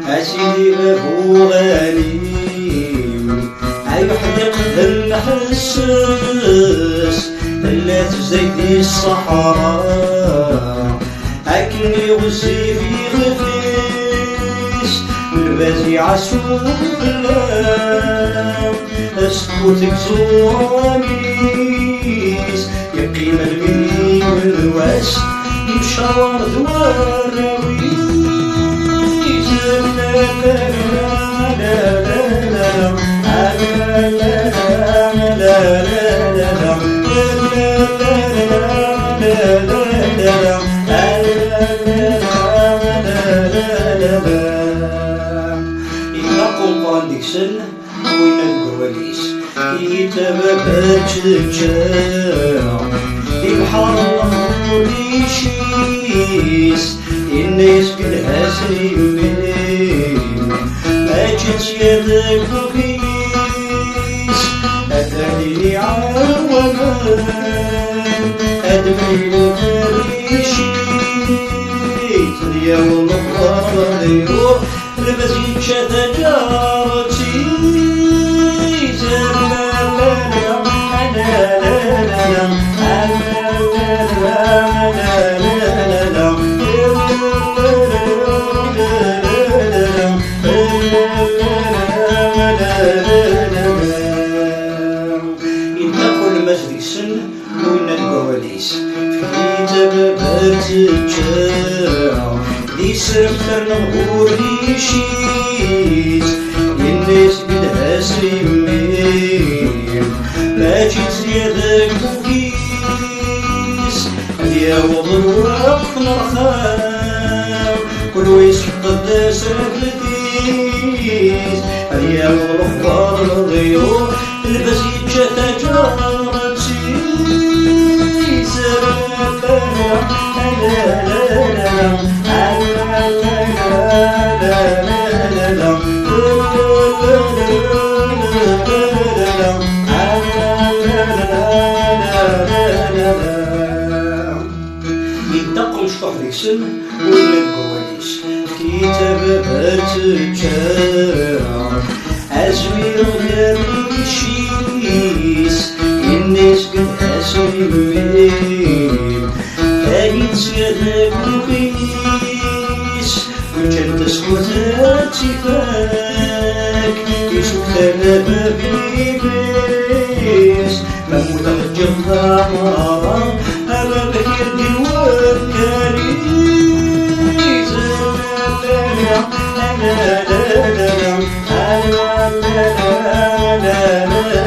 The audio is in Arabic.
أسيدي أبو غنيم أيحدق الحساس لا تزيدي الصحراء أكني غزي في غفيس البازي عسوق اللام أسكتك زورانيس يقيم المني والواس يمشاور دوار راويس وين القواليس يتبابات الجاع البحر الأخضر يشيس الناس كلها سيمين ما جت يدك بخيس أدري عوامان أدري فريشيت اليوم الضرير لبزيت شتجارتي وين القواليس في تبابات الجاع دي سرفتر نغور يشيس الناس بدها سيمين ما جيت زيادك بوكيس يا وضر وراق نرخام كل ويس قداس رفلتيس يا وضر اخبار الغيور البزيت جاتا جارتي يدقوا شطح ديك السن ولا القواليس كتابات الجاع أزمير غير يشيس الناس قدها سيمين كاين سيادك مقيس وجد تسكتاتي فاك يشوف انا بابيبيس مموت الجنة عمارة أبا بكر دلوان كاريس لا لا لا لا لا لا لا لا لا